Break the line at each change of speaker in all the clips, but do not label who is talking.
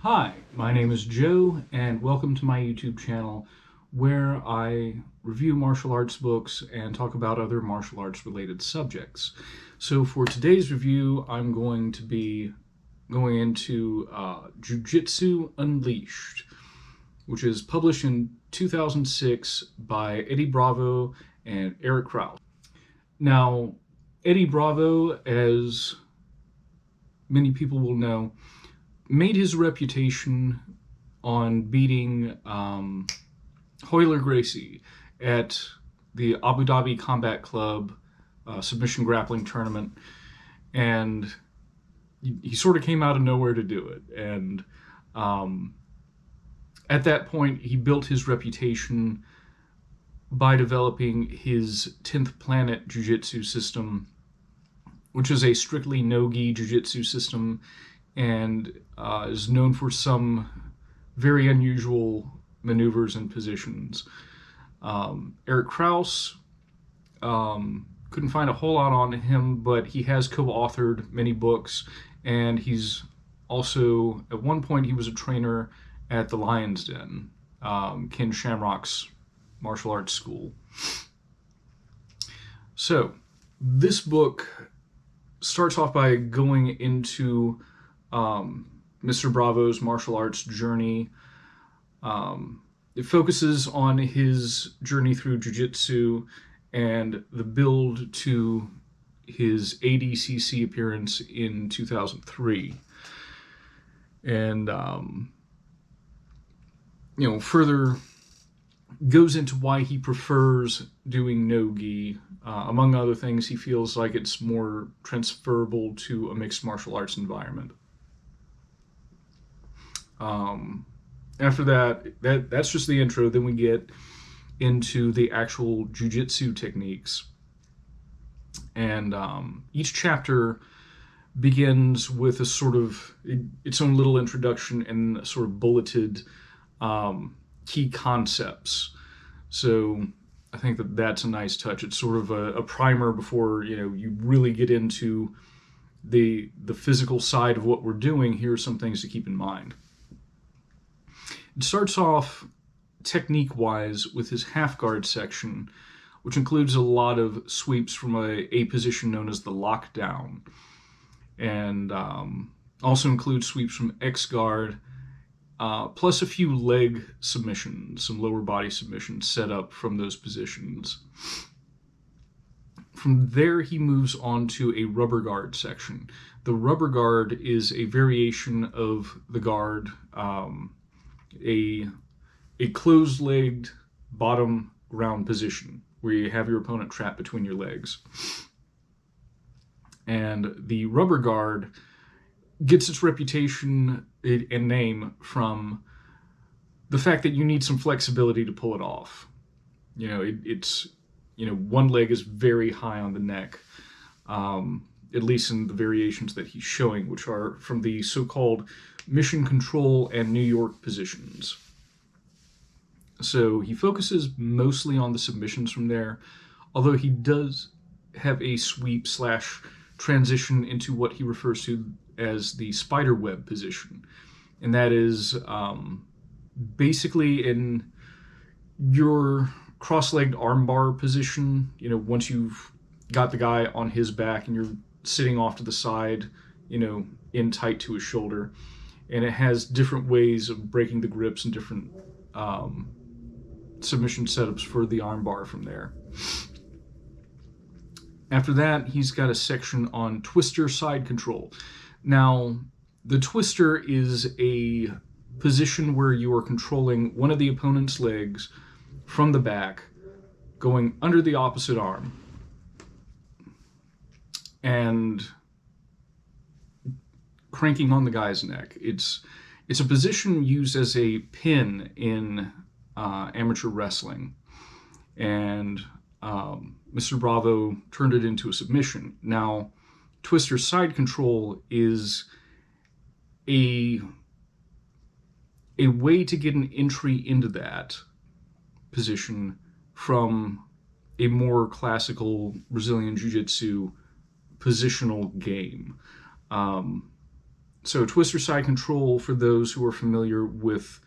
Hi, my name is Joe, and welcome to my YouTube channel where I review martial arts books and talk about other martial arts related subjects. So for today's review, I'm going to be going into Jiu-Jitsu Unleashed, which is published in 2006 by Eddie Bravo and Erich Krauss. Now, Eddie Bravo, as many people will know, made his reputation on beating Royler Gracie at the Abu Dhabi Combat Club submission grappling tournament, and he sort of came out of nowhere to do it. And at that point, he built his reputation by developing his 10th Planet Jiu-Jitsu system, which is a strictly no-gi Jiu-Jitsu system and is known for some very unusual maneuvers and positions. Erich Krauss, couldn't find a whole lot on him, but he has co-authored many books, and he's also, at one point, he was a trainer at the Lion's Den, Ken Shamrock's martial arts school. So, this book starts off by going into Mr. Bravo's martial arts journey. It focuses on his journey through Jiu-Jitsu and the build to his ADCC appearance in 2003. And, further goes into why he prefers doing no-gi. Among other things, he feels like it's more transferable to a mixed martial arts environment. After that's just the intro. Then we get into the actual Jiu-Jitsu techniques. And each chapter begins with a sort of its own little introduction and sort of bulleted key concepts. So I think that's a nice touch. It's sort of a primer before you really get into the physical side of what we're doing. Here are some things to keep in mind. It starts off technique-wise with his half-guard section, which includes a lot of sweeps from a position known as the lockdown, and also includes sweeps from X-guard, plus a few leg submissions, some lower body submissions set up from those positions. From there, he moves on to a rubber guard section. The rubber guard is a variation of the guard, a closed-legged bottom ground position where you have your opponent trapped between your legs. And the rubber guard gets its reputation and name from the fact that you need some flexibility to pull it off. One leg is very high on the neck, at least in the variations that he's showing, which are from the so-called mission control and New York positions. So he focuses mostly on the submissions from there, although he does have a sweep / transition into what he refers to as the spider web position. And that is basically in your cross-legged armbar position, once you've got the guy on his back and you're sitting off to the side, in tight to his shoulder. And it has different ways of breaking the grips and different submission setups for the armbar from there. After that, he's got a section on twister side control. Now, the twister is a position where you are controlling one of the opponent's legs from the back, going under the opposite arm, and cranking on the guy's neck. It's a position used as a pin in amateur wrestling, and Mr. Bravo turned it into a submission. Now, twister side control is a way to get an entry into that position from a more classical Brazilian Jiu-Jitsu positional game. So twister side control, for those who are familiar with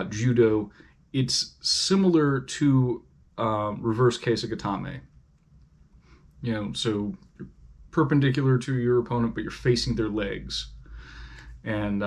judo, it's similar to reverse keisugatame. So you're perpendicular to your opponent, but you're facing their legs. And,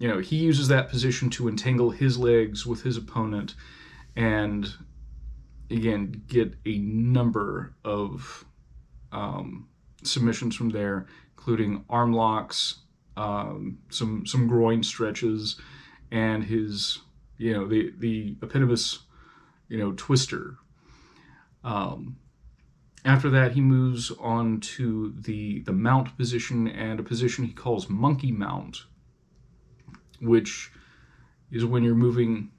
he uses that position to entangle his legs with his opponent and, again, get a number of submissions from there, including arm locks, some groin stretches, and his, the eponymous, twister. After that, he moves on to the mount position and a position he calls monkey mount, which is when you're moving,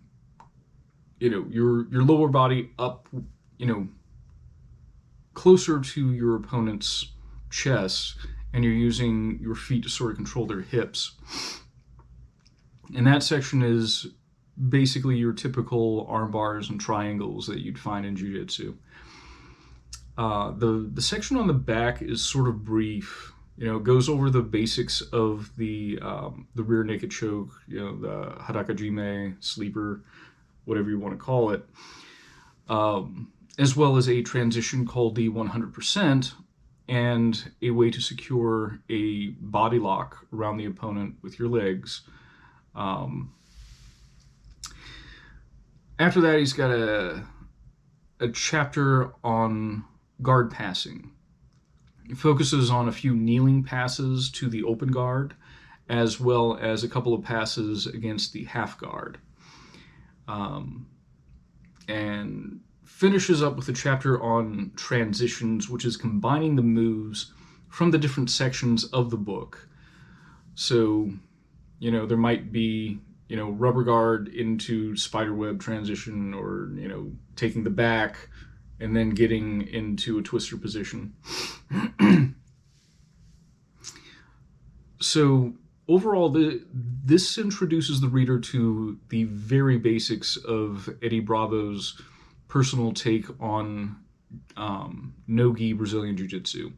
your lower body up, closer to your opponent's chest, and you're using your feet to sort of control their hips. And that section is basically your typical arm bars and triangles that you'd find in Jiu-Jitsu. The section on the back is sort of brief. It goes over the basics of the rear naked choke, the harakajime, sleeper, whatever you want to call it, as well as a transition called the 100%, and a way to secure a body lock around the opponent with your legs. After that, he's got a chapter on guard passing. It focuses on a few kneeling passes to the open guard, as well as a couple of passes against the half guard. And finishes up with a chapter on transitions, which is combining the moves from the different sections of the book. So, there might be, rubber guard into spiderweb transition, or, taking the back and then getting into a twister position. So overall, this introduces the reader to the very basics of Eddie Bravo's personal take on no-gi Brazilian Jiu-Jitsu.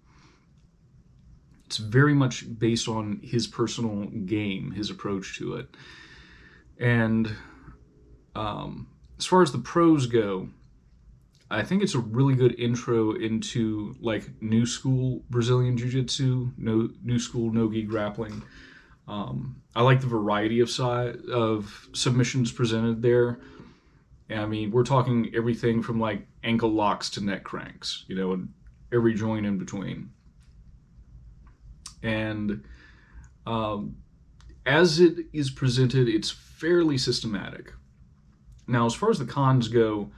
It's very much based on his personal game, his approach to it. And as far as the pros go, I think it's a really good intro into new school Brazilian Jiu-Jitsu, new school no-gi grappling. I like the variety of submissions presented there. I mean, we're talking everything from ankle locks to neck cranks, and every joint in between. And as it is presented, it's fairly systematic. Now, as far as the cons go,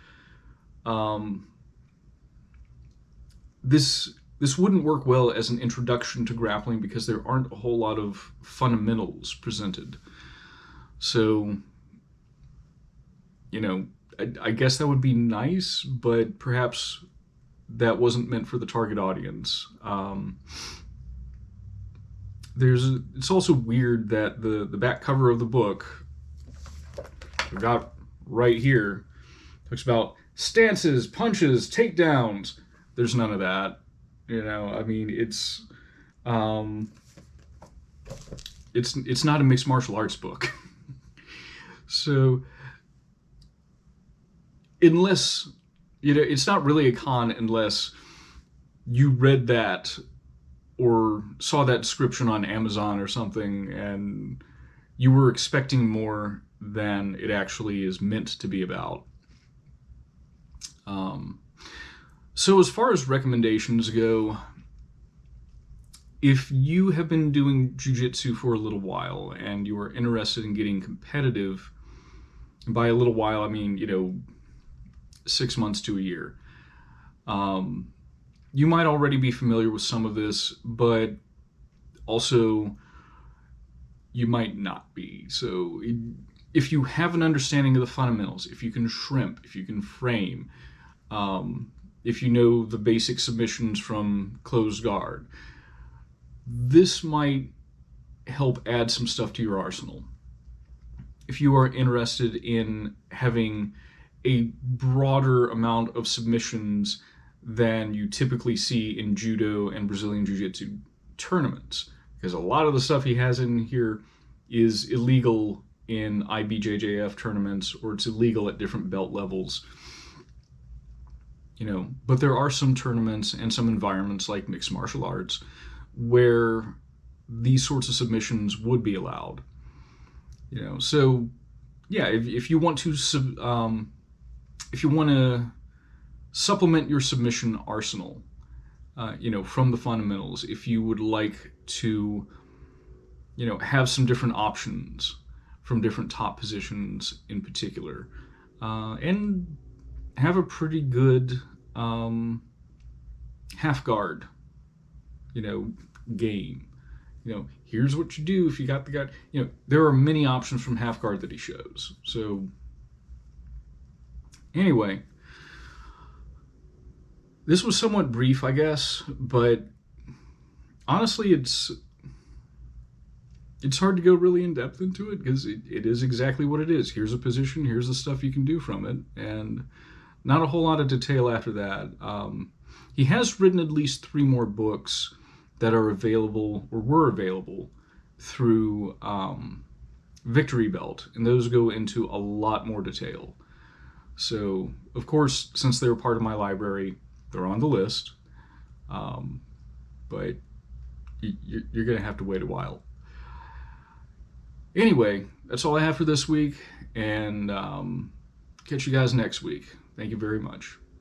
this wouldn't work well as an introduction to grappling because there aren't a whole lot of fundamentals presented. So, I guess that would be nice, but perhaps that wasn't meant for the target audience. It's also weird that the back cover of the book, I've got right here, talks about stances, punches, takedowns. There's none of that. I mean, it's not a mixed martial arts book. So, unless, it's not really a con unless you read that or saw that description on Amazon or something and you were expecting more than it actually is meant to be about. So as far as recommendations go, if you have been doing jiu-jitsu for a little while and you are interested in getting competitive, and by a little while I mean, 6 months to a year, you might already be familiar with some of this, but also you might not be. So if you have an understanding of the fundamentals, if you can shrimp, if you can frame, if you know the basic submissions from closed guard, this might help add some stuff to your arsenal. If you are interested in having a broader amount of submissions than you typically see in judo and Brazilian Jiu-Jitsu tournaments, because a lot of the stuff he has in here is illegal in IBJJF tournaments, or it's illegal at different belt levels. But there are some tournaments and some environments like mixed martial arts where these sorts of submissions would be allowed. So yeah, if you want to supplement your submission arsenal, from the fundamentals, if you would like to, have some different options from different top positions in particular, and have a pretty good half guard, game. Here's what you do if you got the guy. There are many options from half guard that he shows. So anyway, this was somewhat brief, I guess, but honestly, it's hard to go really in depth into it, because it is exactly what it is. Here's a position, here's the stuff you can do from it, and not a whole lot of detail after that. He has written at least 3 more books that are available, or were available, through Victory Belt, and those go into a lot more detail. So, of course, since they're part of my library, they're on the list, but you're going to have to wait a while. Anyway, that's all I have for this week, and catch you guys next week. Thank you very much.